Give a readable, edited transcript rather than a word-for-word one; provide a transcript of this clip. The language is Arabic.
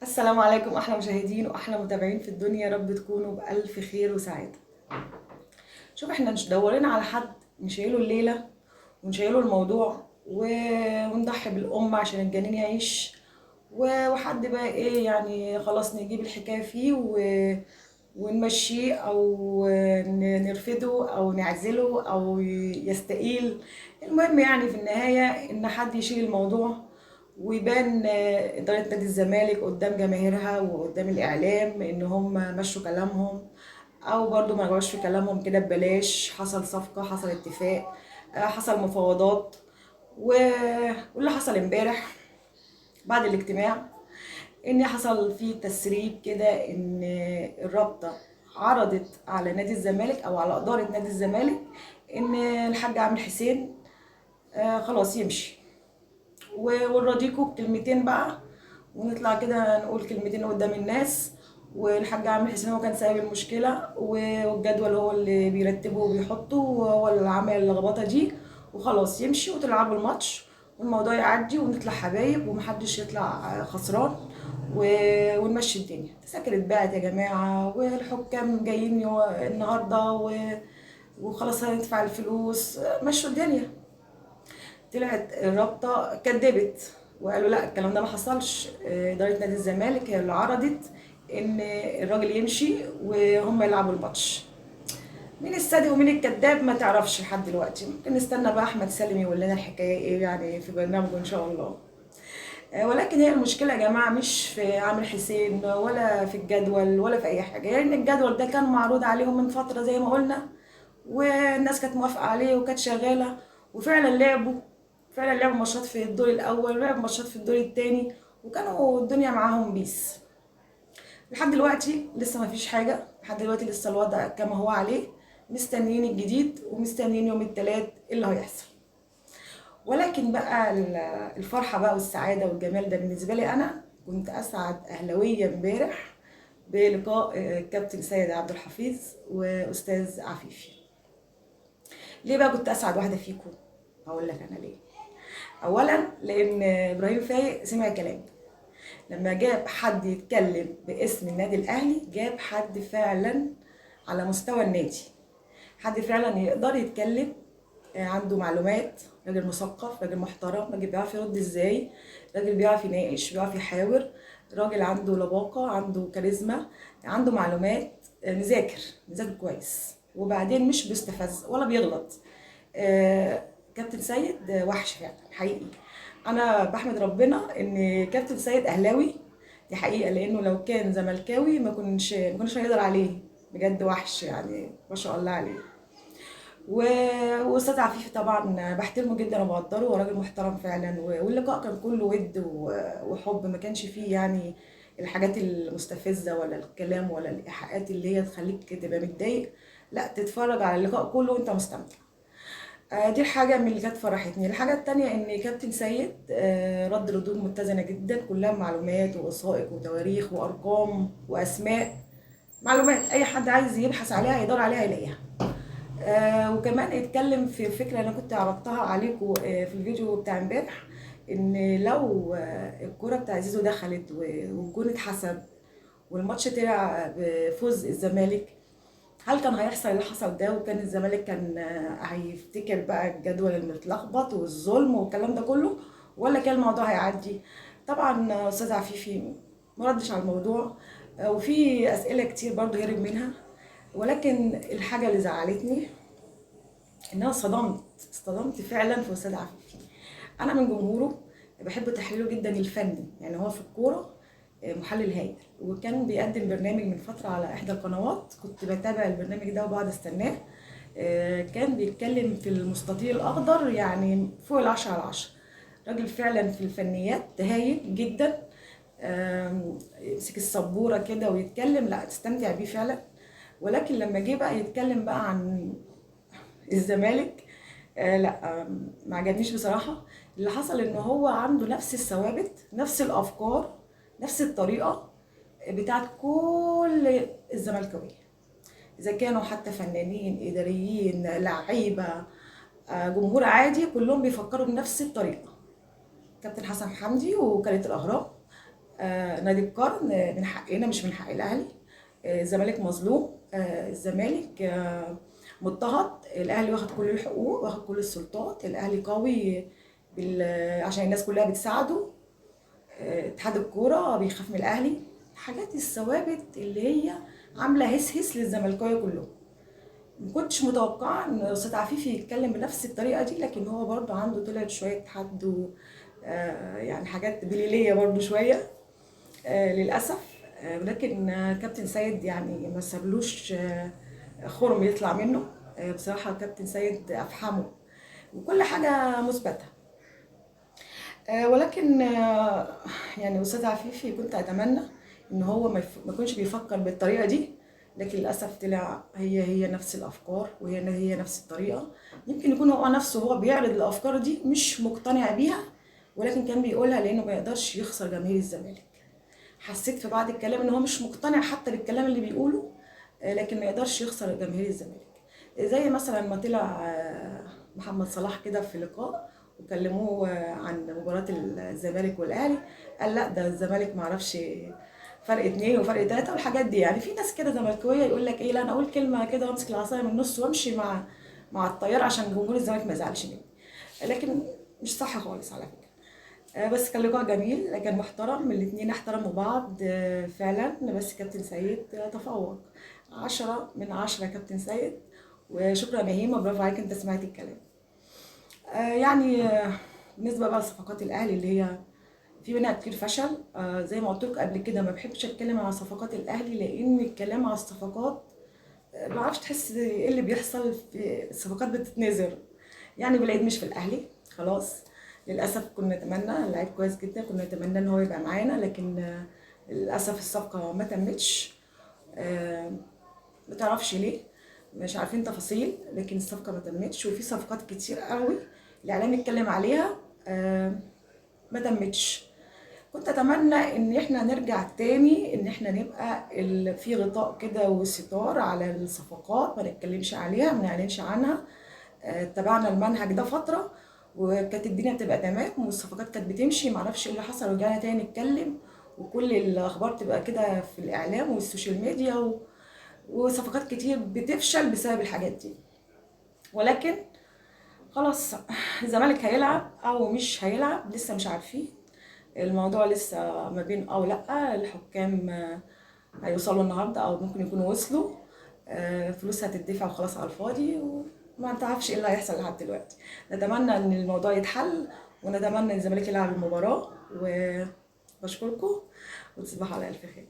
السلام عليكم احلى مشاهدين واحلى متابعين في الدنيا، يا رب تكونوا بالف خير وسعاده. شوف، احنا مش دورين على حد نشيله الليله ونشيله الموضوع ونضحي بالام عشان الجنين يعيش، وحد بقى ايه يعني خلاص نجيب الحكايه فيه ونمشيه او نرفده او نعزله او يستقيل. المهم يعني في النهايه ان حد يشيل الموضوع ويبان إدارة نادي الزمالك قدام جماهيرها وقدام الإعلام إن هم مشوا كلامهم، أو برضو ما رجعوش في كلامهم كده ببلاش. حصل صفقة، حصل اتفاق، حصل مفاوضات. واللي حصل امبارح بعد الاجتماع إن حصل فيه تسريب كده إن الرابطة عرضت على نادي الزمالك أو على إدارة نادي الزمالك إن الحاج عامر حسين خلاص يمشي، ونراضيكوا بكلمتين بقى ونطلع كده نقول كلمتين قدام الناس. والحاج عامل حسين هو كان سبب المشكلة، والجدول هو اللي بيرتبه وبيحطه، وهو اللي عامل اللخبطة دي، وخلاص يمشي وتلعبوا الماتش والموضوع يعدي ونطلع حبايب ومحدش يطلع خسران، ونمشي الدنيا. تذاكر اتباعت يا جماعة، والحكام جايين النهاردة وخلاص هندفع الفلوس، مشوا الدنيا. طلعت الرابطه كدبت وقالوا لا الكلام ده ما حصلش. اداره نادي الزمالك هي اللي عرضت ان الراجل يمشي وهم يلعبوا الماتش. مين الصادق ومين الكذاب ما تعرفش لحد دلوقتي. ممكن نستنى بقى احمد سالم يقول لنا الحكايه ايه يعني في برنامجه ان شاء الله. ولكن هي المشكله يا جماعه مش في عامر حسين ولا في الجدول ولا في اي حاجه، لان يعني الجدول ده كان معروض عليهم من فتره زي ما قلنا، والناس كانت موافقه عليه وكانت شغاله، وفعلا لعبوا. فعلا لعبوا ماتشات في الدور الاول ولعبوا ماتشات في الدور الثاني، وكانوا الدنيا معاهم بيس. لحد دلوقتي لسه ما فيش حاجه، لحد دلوقتي لسه الوضع كما هو عليه. مستنيين الجديد ومستنيين يوم الثلاث اللي هيحصل. ولكن بقى الفرحه بقى والسعاده والجمال ده بالنسبه لي انا. كنت اسعد اهلاويه امبارح بلقاء كابتن سيد عبد الحفيظ واستاذ عفيفي. ليه بقى كنت اسعد واحده فيكم؟ هقول لك انا ليه. اولا لان ابراهيم فايق سمع كلام. لما جاب حد يتكلم باسم النادي الاهلي جاب حد فعلا على مستوى النادي، حد فعلا يقدر يتكلم، عنده معلومات، راجل مثقف، راجل محترم، راجل بيعرف يرد ازاي، راجل بيعرف يناقش، بيعرف يحاور، راجل عنده لباقة، عنده كاريزما، عنده معلومات، مذاكر كويس، وبعدين مش بيستفز ولا بيغلط. كابتن سيد وحش فعلا حقيقي. انا بحمد ربنا ان كابتن سيد اهلاوي، دي حقيقة، لانه لو كان زملكاوي ما كناش هنقدر عليه. بجد وحش يعني، ما شاء الله عليه. واستاذ عفيفي طبعا بحترمه جدا وبقدره، هو راجل محترم فعلا، واللقاء كان كله ود وحب، ما كانش فيه يعني الحاجات المستفزه ولا الكلام ولا الايحاءات اللي هي تخليك تبقى متضايق. لا، تتفرج على اللقاء كله وانت مستمتع. دي الحاجة من اللي كانت فرحتني. الحاجة التانية ان كابتن سيد رد ردود متزنة جدا، كلها معلومات ووثائق وتواريخ وارقام واسماء. معلومات اي حد عايز يبحث عليها يدور عليها يلاقيها. وكمان اتكلم في فكرة انا كنت عرضتها عليكم في الفيديو بتاع امبارح، ان لو الكرة بتاع زيزو دخلت والجون اتحسب والماتش طلع بفوز الزمالك، هل كان هيحصل اللي حصل ده؟ وكان الزمالك كان هيفتكر بقى الجدول المتلخبط والظلم والكلام ده كله، ولا كان الموضوع هيعدي؟ طبعا استاذ عفيفي مردش على الموضوع، وفي اسئله كتير برضو هرب منها. ولكن الحاجه اللي زعلتني ان انا اصطدمت فعلا في استاذ عفيفي. انا من جمهوره، بحب تحليله جدا الفني، يعني هو في الكوره محلل هايل، وكان بيقدم برنامج من فتره على احدى القنوات، كنت بتابع البرنامج ده وبقعد استناه. كان بيتكلم في المستطيل الاخضر يعني فوق ال10/10. راجل فعلا في الفنيات هايل جدا. يمسك السبوره كده ويتكلم، لا تستمتع بيه فعلا. ولكن لما جه بقى يتكلم بقى عن الزمالك، لا، ما عجبنيش بصراحة. اللي حصل ان هو عنده نفس الثوابت، نفس الافكار، نفس الطريقة بتاعت كل الزملكاوية، اذا كانوا حتى فنانين، اداريين، لعيبة، جمهور عادي، كلهم بيفكروا بنفس الطريقة. كابتن حسن حمدي وكالة الاهرام نادي القرن من حقنا مش من حق الاهلي. الزمالك مظلوم، الزمالك مضطهد، الاهلي واخد كل الحقوق واخد كل السلطات، الاهلي قوي عشان الناس كلها بتساعده. اتحاد الكوره بيخاف من الاهلي. حاجات الثوابت اللي هي عامله هس هس للزملكاويه كلهم. ما كنتش متوقعه ان استاذ عفيفي يتكلم بنفس الطريقه دي، لكن هو برضه عنده طلعت شويه حد يعني حاجات دليليه برضه شويه للاسف. ولكن كابتن سيد يعني ما سابلوش خرم يطلع منه. بصراحه كابتن سيد افحمه وكل حاجه مثبته. ولكن يعني استاذ عفيفي كنت اتمنى ان هو ما يكونش بيفكر بالطريقه دي، لكن للاسف طلع هي نفس الافكار وهي نفس الطريقه. يمكن يكون هو نفسه هو بيعرض الافكار دي مش مقتنع بيها، ولكن كان بيقولها لانه ما يقدرش يخسر جماهير الزمالك. حسيت في بعض الكلام ان هو مش مقتنع حتى بالكلام اللي بيقوله، لكن ما يقدرش يخسر جماهير الزمالك. زي مثلا ما طلع محمد صلاح كده في لقاء وكلموه عن مباراة الزمالك والاهلي، قال لا ده الزمالك معرفش فرق 2 وفرق 3 والحاجات دي. يعني في ناس كده زملكاويه يقول لك ايه، لا انا اقول كلمه كده وامسك العصايه من النص وامشي مع التيار عشان جمهور الزمالك ما يزعلش مني، لكن مش صح خالص على فكره. بس كان لقاء جميل، كان محترم، الاتنين احترموا بعض فعلا. بس كابتن سيد تفوق 10/10 كابتن سيد. وشكرا يا هيما، برافو عليك انت سمعت الكلام. يعني بالنسبه بقى لصفقات الاهلي اللي هي في منها كتير فشل. زي ما قلت لك قبل كده ما بحبش اتكلم على صفقات الاهلي، لان الكلام على الصفقات ما اعرفش تحس ايه اللي بيحصل في الصفقات بتتنزر. يعني بالعيد مش في الاهلي خلاص. للاسف كنا نتمنى اللعيب كويس جدا، كنا نتمنى ان هو يبقى معانا، لكن للاسف الصفقه ما تمتش. ما تعرفش ليه، مش عارفين تفاصيل، لكن الصفقه ما تمتش. وفي صفقات كتير قوي الاعلام اتكلم عليها ما تمتش. كنت اتمنى ان احنا نرجع تاني ان احنا نبقى في غطاء كده وستار على الصفقات، ما نتكلمش عليها ما نعلنش عنها. اتبعنا المنهج ده فتره وكانت الدنيا تبقى تمام والصفقات كانت بتمشي. معرفش ايه اللي حصل ورجعنا تاني نتكلم وكل الاخبار تبقى كده في الاعلام والسوشيال ميديا وصفقات كتير بتفشل بسبب الحاجات دي. ولكن خلاص، الزمالك هيلعب او مش هيلعب لسه مش عارفين. الموضوع لسه ما بين او لا. الحكام هيوصلوا النهارده او ممكن يكونوا وصلوا. فلوس هتدفع وخلاص على الفاضي، وما تعرفش ايه اللي هيحصل لحد دلوقتي. نتمنى ان الموضوع يتحل، ونتمنى ان الزمالك يلعب المباراة. وبشكركم وتصبحوا على الف خير.